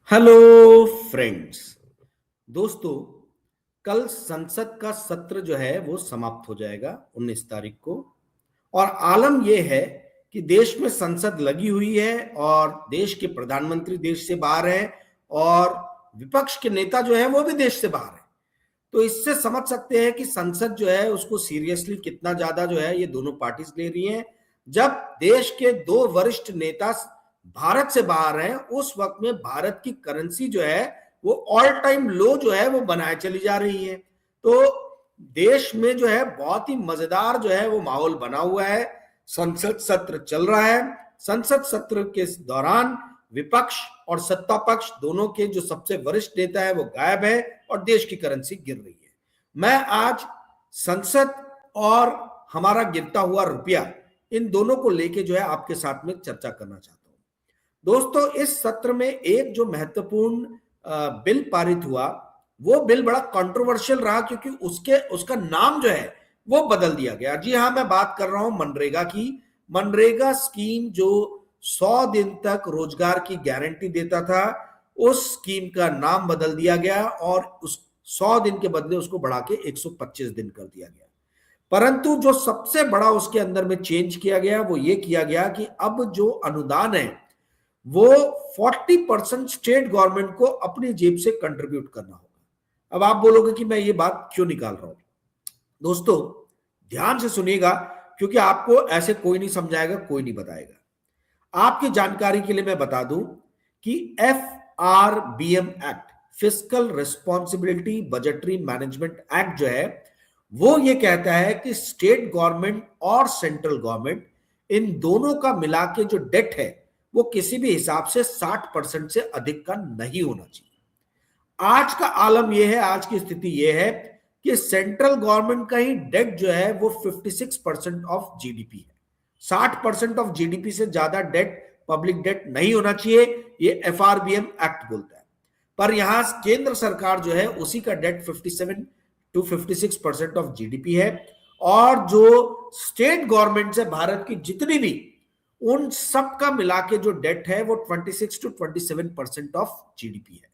Hello friends. दोस्तों, कल संसद का सत्र जो है वो समाप्त हो जाएगा 19 तारीख को। और आलम यह है कि देश में संसद लगी हुई है और देश के प्रधानमंत्री देश से बाहर है और विपक्ष के नेता जो है वो भी देश से बाहर है। तो इससे समझ सकते हैं कि संसद जो है उसको सीरियसली कितना ज्यादा जो है ये दोनों पार्टीज ले रही हैं। जब देश के दो वरिष्ठ नेता भारत से बाहर हैं, उस वक्त में भारत की करेंसी जो है वो ऑल टाइम लो जो है वो बनाए चली जा रही है। तो देश में जो है बहुत ही मजेदार जो है वो माहौल बना हुआ है। संसद सत्र चल रहा है। संसद सत्र के दौरान विपक्ष और सत्ता पक्ष दोनों के जो सबसे वरिष्ठ नेता है वो गायब है और देश की करेंसी गिर रही है। मैं आज संसद और हमारा गिरता हुआ रुपया, इन दोनों को लेके जो है आपके साथ में चर्चा करना चाहता हूं। दोस्तों, इस सत्र में एक जो महत्वपूर्ण बिल पारित हुआ, वो बिल बड़ा कंट्रोवर्शियल रहा क्योंकि उसका नाम जो है वो बदल दिया गया। जी हाँ, मैं बात कर रहा हूं मनरेगा की। मनरेगा स्कीम जो 100 दिन तक रोजगार की गारंटी देता था, उस स्कीम का नाम बदल दिया गया और उस 100 दिन के बदले उसको बढ़ा के 125 दिन कर दिया गया। परंतु जो सबसे बड़ा उसके अंदर में चेंज किया गया वो ये किया गया कि अब जो अनुदान है वो 40% स्टेट गवर्नमेंट को अपनी जेब से कंट्रीब्यूट करना होगा। अब आप बोलोगे कि मैं ये बात क्यों निकाल रहा हूं। दोस्तों, ध्यान से सुनिएगा क्योंकि आपको ऐसे कोई नहीं समझाएगा, कोई नहीं बताएगा। आपकी जानकारी के लिए मैं बता दूं कि FRBM act, fiscal responsibility budgetary management act जो है वो ये कहता है कि स्टेट गवर्नमेंट और सेंट्रल गवर्नमेंट, इन दोनों का मिला के जो डेट है वो किसी भी हिसाब से 60% से अधिक का नहीं होना चाहिए। आज का आलम यह है, आज की स्थिति यह है कि सेंट्रल गवर्नमेंट का ही डेट जो है वो 56% ऑफ जीडीपी है। 60% ऑफ जीडीपी से ज्यादा डेट, पब्लिक डेट नहीं होना चाहिए, ये FRBM एक्ट बोलता है। पर यहां केंद्र सरकार जो है उसी का डेट 57 टू 56% ऑफ जीडीपी है। और जो स्टेट गवर्नमेंट है भारत की जितनी भी, उन सब का मिला के जो डेट है वो 26 टू 27% ऑफ जीडीपी है।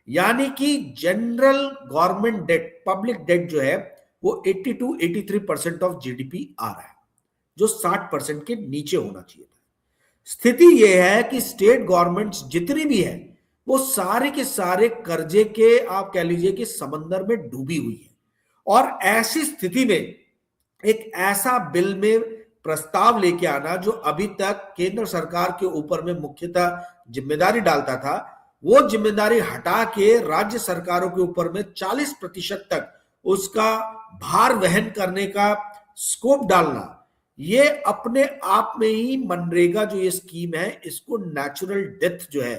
यानी कि general government debt, public debt जो है वो 80 टू 83% ऑफ जीडीपी आ रहा है, जो 60% के नीचे होना चाहिए था। स्थिति यह है कि स्टेट गवर्नमेंट्स जितनी भी है वो सारे के सारे कर्जे के, आप कह लीजिए कि समंदर में डूबी हुई है। और ऐसी स्थिति में एक ऐसा बिल में प्रस्ताव लेके आना जो अभी तक केंद्र सरकार के ऊपर में मुख्यतः जिम्मेदारी डालता था, वो जिम्मेदारी हटा के राज्य सरकारों के ऊपर में 40% तक उसका भार वहन करने का स्कोप डालना, ये अपने आप में ही मनरेगा जो ये स्कीम है इसको नेचुरल डेथ जो है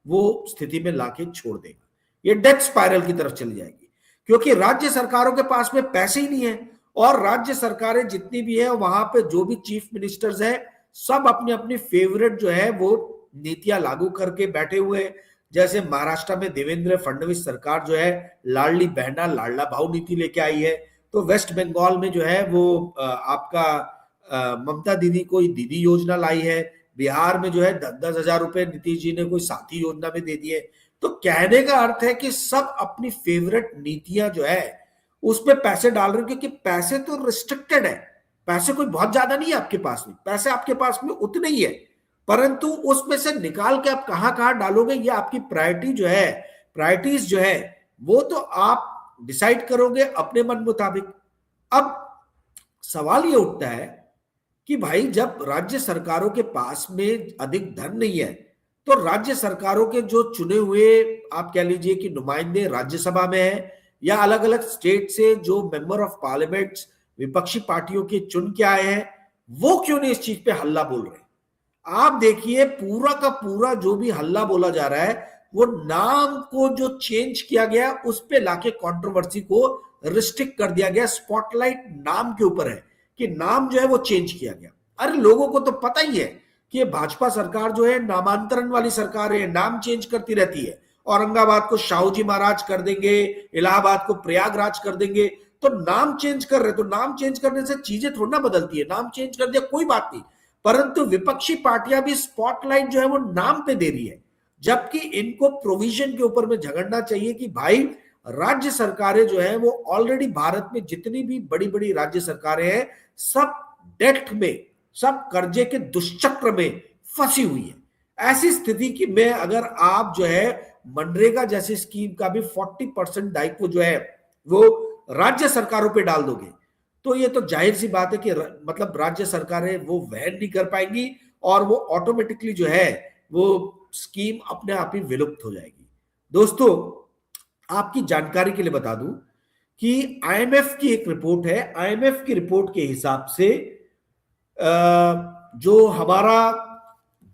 वो स्थिति में लाके छोड़ देगा। ये डेथ स्पाइरल की तरफ चली जाएगी क्योंकि राज्य सरकारों के पास में पैसे ही नहीं है। और राज्य सरकारें जितनी भी है वहां पे जो भी चीफ मिनिस्टर्स है सब अपनी अपनी फेवरेट जो है वो नीतियां लागू करके बैठे हुए हैं। जैसे महाराष्ट्र में देवेंद्र फडणवीस सरकार जो है लाडली बहना लाडला भाऊ नीति लेके आई है। तो वेस्ट बंगाल में जो है वो आपका ममता दीदी कोई दीदी योजना लाई है। बिहार में जो है 10-10 हजार रुपए नीतीश जी ने कोई साथी योजना में दे दिए। तो कहने का अर्थ है कि सब अपनी फेवरेट नीतियां जो है उस पर पैसे डाल रहे हैं क्योंकि पैसे तो रिस्ट्रिक्टेड है। पैसे कोई बहुत ज्यादा नहीं है आपके पास में, पैसे आपके पास में उतने ही है, परंतु उसमें से निकाल के आप कहां कहां डालोगे ये आपकी प्रायोरिटी जो है, प्रायोरिटीज जो है वो तो आप डिसाइड करोगे अपने मन मुताबिक। अब सवाल ये उठता है कि भाई जब राज्य सरकारों के पास में अधिक धन नहीं है तो राज्य सरकारों के जो चुने हुए, आप कह लीजिए कि नुमाइंदे राज्यसभा में है या अलग अलग स्टेट से जो मेंबर ऑफ पार्लियामेंट विपक्षी पार्टियों के चुन के आए हैं, वो क्यों नहीं इस चीज पे हल्ला बोल रहे। आप देखिए पूरा का पूरा जो भी हल्ला बोला जा रहा है वो नाम को जो चेंज किया गया उस पे लाके कंट्रोवर्सी को रिस्ट्रिक्ट कर दिया गया। स्पॉटलाइट नाम के ऊपर है कि नाम जो है वो चेंज किया गया। अरे लोगों को तो पता ही है कि ये भाजपा सरकार जो है नामांतरण वाली सरकार है, नाम चेंज करती रहती है। औरंगाबाद को शाहू जी महाराज कर देंगे, इलाहाबाद को प्रयागराज कर देंगे, तो नाम चेंज कर रहे, तो नाम चेंज करने से चीजें थोड़ा ना बदलती है। नाम चेंज कर दिया कोई बात नहीं, परंतु विपक्षी पार्टियां भी स्पॉटलाइट जो है वो नाम पे दे रही है। जबकि इनको प्रोविजन के ऊपर में झगड़ना चाहिए कि भाई राज्य सरकारें जो है वो ऑलरेडी भारत में जितनी भी बड़ी बड़ी राज्य सरकारें हैं सब डेट में, सब कर्जे के दुष्चक्र में फंसी हुई है। ऐसी स्थिति की में अगर आप जो है मनरेगा जैसी स्कीम का भी 40% दायित्व जो है वो राज्य सरकारों पे डाल दोगे तो ये तो जाहिर सी बात है कि मतलब राज्य सरकारें वो वहन नहीं कर पाएंगी और वो ऑटोमेटिकली जो है वो स्कीम अपने आप ही विलुप्त हो जाएगी। दोस्तों, आपकी जानकारी के लिए बता दूं कि आईएमएफ की एक रिपोर्ट है। आईएमएफ की रिपोर्ट के हिसाब से जो हमारा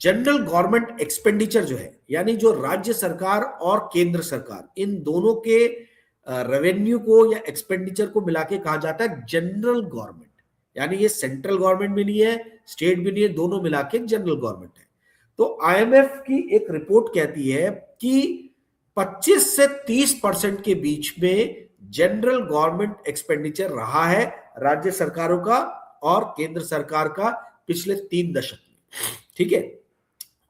जनरल गवर्नमेंट एक्सपेंडिचर जो है, यानी जो राज्य सरकार और केंद्र सरकार इन दोनों के रेवेन्यू को या एक्सपेंडिचर को मिला के कहा जाता है जनरल गवर्नमेंट, यानी ये सेंट्रल गवर्नमेंट भी नहीं है, स्टेट भी नहीं है, दोनों मिला के जनरल गवर्नमेंट है। तो आईएमएफ की एक रिपोर्ट कहती है कि 25 से 30% के बीच में जनरल गवर्नमेंट एक्सपेंडिचर रहा है राज्य सरकारों का और केंद्र सरकार का पिछले 3 दशक में, ठीक है।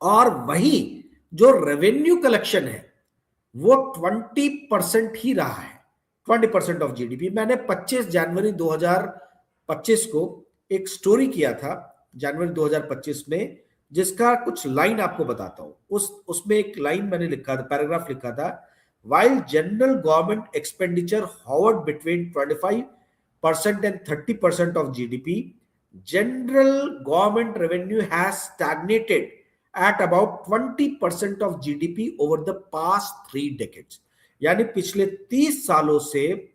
और वही जो रेवेन्यू कलेक्शन है वो 20% ही रहा है, 20% ऑफ जीडीपी। मैंने 25 जनवरी 2025 को एक स्टोरी किया था, जनवरी 2025 में, जिसका कुछ लाइन आपको बताता हूं। उसमें एक लाइन मैंने लिखा था, पैराग्राफ लिखा था, while general government expenditure hovered between 25% and 30% of GDP, general government revenue has stagnated at about 20% of GDP over the past 3 decades। यानी पिछले 30 सालों से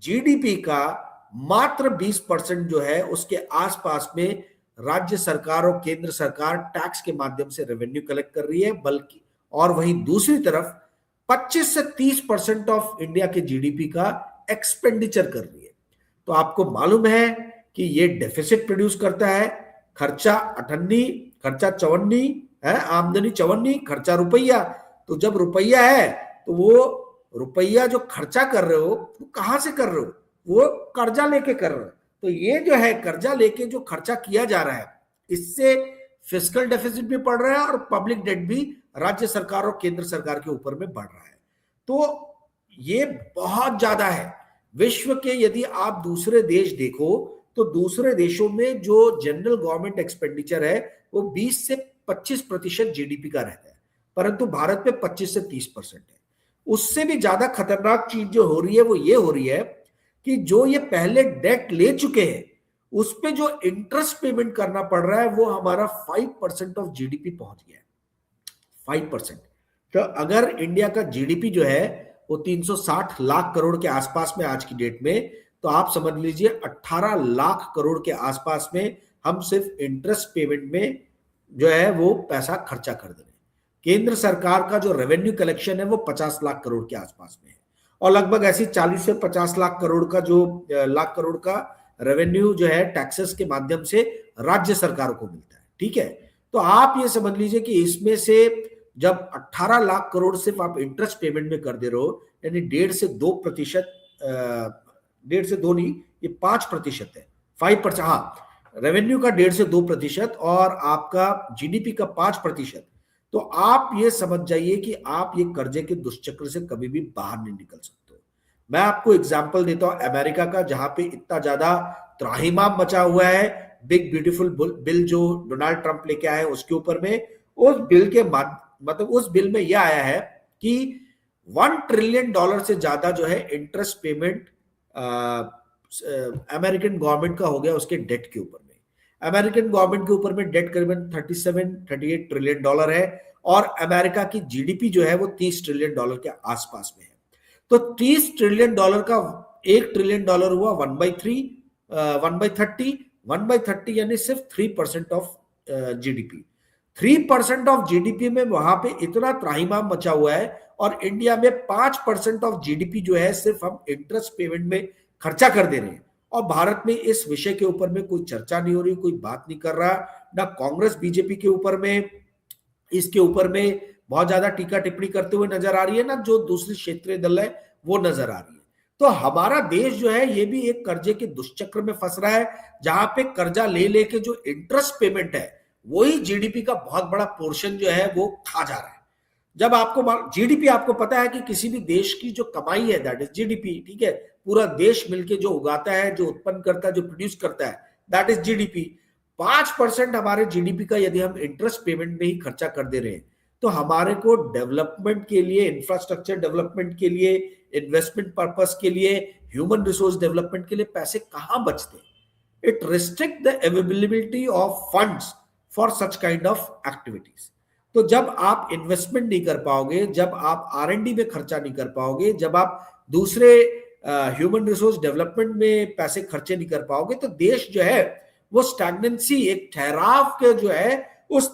जीडीपी का मात्र 20% जो है उसके आसपास में राज्य सरकार और केंद्र सरकार टैक्स के माध्यम से रेवेन्यू कलेक्ट कर रही है, बल्कि और वहीं दूसरी तरफ 25 से 30% ऑफ इंडिया के जीडीपी का एक्सपेंडिचर कर रही है। तो आपको मालूम है कि ये डेफिसिट प्रोड्यूस करता है, खर्चा 58, खर्चा 54 है, आमदनी 54, खर्चा रुपया। तो जब रुपया है तो वो रुपया जो खर्चा कर रहे हो वो कहां से कर रहे हो, वो कर्जा लेके कर रहे हो। तो ये जो है कर्जा लेके जो खर्चा किया जा रहा है, इससे फिस्कल डेफिसिट भी बढ़ रहा है और पब्लिक डेट भी राज्य सरकार और केंद्र सरकार के ऊपर में बढ़ रहा है। तो ये बहुत ज्यादा है। विश्व के यदि आप दूसरे देश देखो तो दूसरे देशों में जो जनरल गवर्नमेंट एक्सपेंडिचर है वो 20 से 25% जीडीपी का रहता है, परंतु भारत में 25 से 30% है। उससे भी ज्यादा खतरनाक चीज जो हो रही है वो ये हो रही है कि जो ये पहले डेट ले चुके हैं उस पे जो इंटरेस्ट पेमेंट करना पड़ रहा है वो हमारा 5% ऑफ जीडीपी पहुंच गया है, 5%। तो अगर इंडिया का जीडीपी जो है वो 360 लाख करोड़ के आसपास में आज की डेट में, तो आप समझ लीजिए 18 लाख करोड़ के आसपास में हम सिर्फ इंटरेस्ट पेमेंट में जो है वो पैसा खर्चा कर दे रहे हैं। केंद्र सरकार का जो रेवेन्यू कलेक्शन है वो 50 लाख करोड़ के आसपास में है और लगभग ऐसी 40 से 50 लाख करोड़ का जो लाख करोड़ का रेवेन्यू जो है टैक्सेस के माध्यम से राज्य सरकारों को मिलता है, ठीक है। तो आप ये समझ लीजिए कि इसमें से जब 18 लाख करोड़ सिर्फ आप इंटरेस्ट पेमेंट में कर दे रहे हो, यानी 1.5 से 2%, 1.5 से 2 नहीं, ये 5% है, 5%। हाँ, रेवेन्यू का 1.5 से 2% और आपका जीडीपी का 5%। तो आप ये समझ जाइए कि आप ये कर्जे के दुष्चक्र से कभी भी बाहर नहीं निकल सकते हो। मैं आपको एग्जांपल देता हूं अमेरिका का, जहां पे इतना ज्यादा त्राहिमाम मचा हुआ है बिग ब्यूटीफुल बिल जो डोनाल्ड ट्रंप लेके आए उसके ऊपर में। उस बिल के मतलब उस बिल में यह आया है कि $1 ट्रिलियन से ज्यादा जो है इंटरेस्ट पेमेंट अमेरिकन गवर्नमेंट का हो गया उसके डेट के ऊपर में। अमेरिकन गवर्नमेंट के ऊपर में डेट करीबन 37-38 ट्रिलियन डॉलर है और अमेरिका की जीडीपी जो है वो $30 ट्रिलियन के आसपास में है। तो $30 ट्रिलियन का $1 ट्रिलियन हुआ 1/30 यानी सिर्फ 3% ऑफ जीडीपी। 3% ऑफ जीडीपी में वहां पे इतना त्राहिमाम मचा हुआ है और इंडिया में 5% ऑफ जीडीपी जो है सिर्फ हम इंटरेस्ट पेमेंट में खर्चा कर दे रहे हैं और भारत में इस विषय के ऊपर में कोई चर्चा नहीं हो रही, कोई बात नहीं कर रहा, ना कांग्रेस बीजेपी के ऊपर में इसके ऊपर में बहुत ज्यादा टीका टिप्पणी करते हुए नजर आ रही है, ना जो दूसरी क्षेत्रीय दल है वो नजर आ रही है। तो हमारा देश जो है ये भी एक कर्जे के दुष्चक्र में फंस रहा है, जहां पे कर्जा ले लेके जो इंटरेस्ट पेमेंट है वही जीडीपी का बहुत बड़ा पोर्शन जो है वो खा जा रहा है। जब आपको जीडीपी, आपको पता है कि किसी भी देश की जो कमाई है दैट इज जीडीपी, ठीक है, पूरा देश मिलके जो उगाता है, जो उत्पन्न करता है, जो प्रोड्यूस करता है, दैट इज जीडीपी। 5% हमारे जीडीपी का यदि हम इंटरेस्ट पेमेंट में ही खर्चा कर दे रहे हैं, तो हमारे को डेवलपमेंट के लिए, इंफ्रास्ट्रक्चर डेवलपमेंट के लिए, इन्वेस्टमेंट पर्पस के लिए, ह्यूमन रिसोर्स डेवलपमेंट के लिए पैसे कहां बचते हैं? It restrict the availability of funds for such kind of activities. तो जब आप इन्वेस्टमेंट नहीं कर पाओगे, जब आप R&D में खर्चा नहीं कर पाओगे, जब आप दूसरे ह्यूमन रिसोर्स डेवलपमेंट में पैसे खर्चे नहीं कर पाओगे, तो देश जो है वो स्टैग्नेंसी, एक ठहराव के जो है उस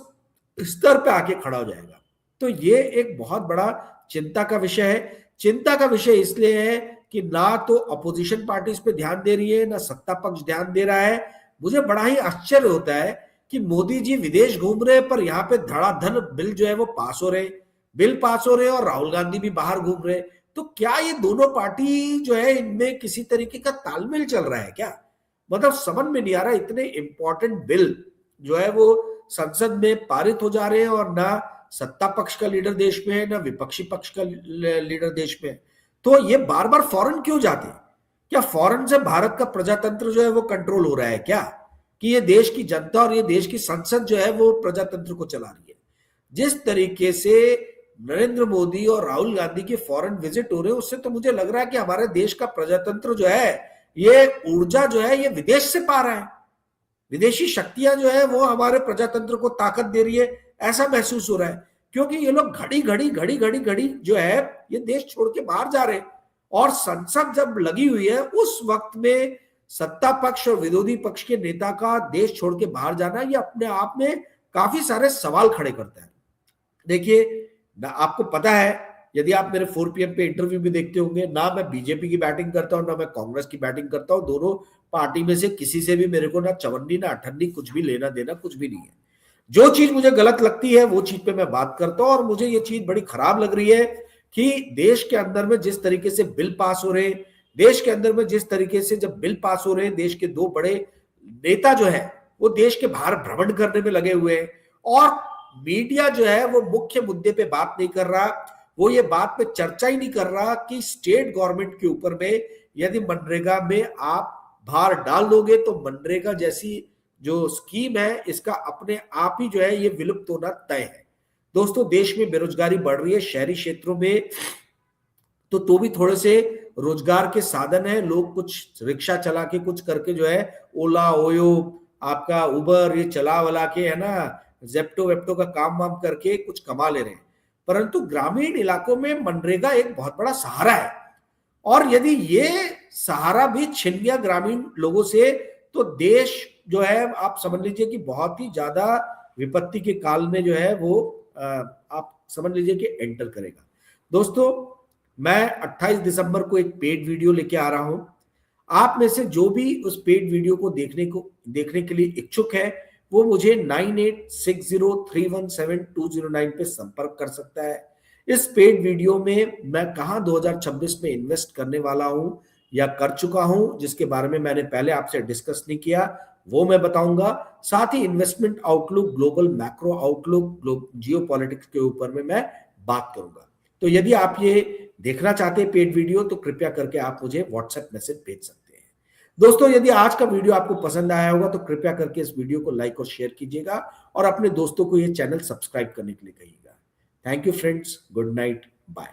स्तर पे आके खड़ा हो जाएगा। तो ये एक बहुत बड़ा चिंता का विषय है। चिंता का विषय इसलिए है कि ना तो अपोजिशन पार्टीज पे ध्यान दे रही है, ना सत्ता पक्ष ध्यान दे रहा है। मुझे बड़ा ही आश्चर्य होता है कि मोदी जी विदेश घूम रहे हैं, पर यहाँ पे धड़ाधड़ बिल जो है वो पास हो रहे, बिल पास हो रहे, और राहुल गांधी भी बाहर घूम रहे। तो क्या ये दोनों पार्टी जो है इनमें किसी तरीके का तालमेल चल रहा है क्या? मतलब समझ में नहीं आ रहा। इतने इंपॉर्टेंट बिल जो है वो संसद में पारित हो जा रहे हैं, और ना सत्ता पक्ष का लीडर देश में है, ना विपक्षी पक्ष का लीडर देश में है। तो ये बार बार फॉरेन क्यों जाते हैं? क्या फॉरेन से भारत का प्रजातंत्र जो है वो कंट्रोल हो रहा है क्या? कि ये देश की जनता और ये देश की संसद जो है वो प्रजातंत्र को चला रही है? जिस तरीके से नरेंद्र मोदी और राहुल गांधी के फॉरेन विजिट हो रहे हैं, उससे तो मुझे लग रहा है कि हमारे देश का प्रजातंत्र जो है, ये ऊर्जा जो है ये विदेश से पा रहा है। विदेशी शक्तियां जो है वो हमारे प्रजातंत्र को ताकत दे रही है, ऐसा महसूस हो रहा है। क्योंकि ये लोग घड़ी घड़ी जो है ये देश छोड़ के बाहर जा रहे हैं, और संसद जब लगी हुई है उस वक्त में सत्ता पक्ष और विरोधी पक्ष के नेता का देश छोड़ के बाहर जाना, ये अपने आप में काफी सारे सवाल खड़े करता है। देखिए, आपको पता है, यदि आप मेरे 4 PM पे इंटरव्यू भी देखते होंगे, ना मैं बीजेपी की बैटिंग करता हूं, ना मैं कांग्रेस की बैटिंग करता हूं। दोनों पार्टी में से किसी से भी मेरे को ना चवन्नी ना अठन्नी कुछ भी लेना देना कुछ भी नहीं है। जो चीज मुझे गलत लगती है वो चीज पे मैं बात करता हूं, और मुझे ये चीज बड़ी खराब लग रही है कि देश के अंदर में जिस तरीके से बिल पास हो रहे, देश के अंदर में जिस तरीके से जब बिल पास हो रहे, देश के 2 बड़े नेता जो है वो देश के बाहर भ्रमण करने में लगे हुए हैं, और मीडिया जो है वो मुख्य मुद्दे पे बात नहीं कर रहा। वो ये बात पे चर्चा ही नहीं कर रहा कि स्टेट गवर्नमेंट के ऊपर में यदि मनरेगा में आप भार डाल दोगे तो मनरेगा जैसी जो स्कीम है इसका अपने आप ही जो है ये विलुप्त होना तय है। दोस्तों, देश में बेरोजगारी बढ़ रही है, शहरी क्षेत्रों में तो भी थोड़े से रोजगार के साधन है। लोग कुछ रिक्शा चला के कुछ करके जो है, ओला ओयो आपका उबर ये चला वाला के है ना, जेप्टो वेप्टो का काम वाम करके कुछ कमा ले रहे हैं। परंतु ग्रामीण इलाकों में मनरेगा एक बहुत बड़ा सहारा है, और यदि ये सहारा भी छिन गया ग्रामीण लोगों से, तो देश जो है आप समझ लीजिए कि बहुत ही ज्यादा विपत्ति के काल में जो है वो आप समझ लीजिए कि एंटर करेगा। दोस्तों, मैं 28 दिसंबर को एक पेड वीडियो लेके आ रहा हूं। आप में से जो भी उस पेड वीडियो को देखने के लिए इच्छुक है, वो मुझे 9860317209 पे संपर्क कर सकता है। इस पेड वीडियो में मैं कहां 2026 में इन्वेस्ट करने वाला हूं या कर चुका हूं, जिसके बारे में मैंने पहले आपसे डिस्कस नहीं किया, वो मैं बताऊंगा। साथ ही investment outlook, global macro outlook, geopolitics के ऊपर में मैं बात करूंगा। तो यदि आप ये देखना चाहते हैं पेड वीडियो, तो कृपया करके आप मुझे व्हाट्सएप मैसेज भेज सकते हैं। दोस्तों, यदि आज का वीडियो आपको पसंद आया होगा तो कृपया करके इस वीडियो को लाइक और शेयर कीजिएगा, और अपने दोस्तों को ये चैनल सब्सक्राइब करने के लिए कहिएगा। Thank you friends, good night, bye.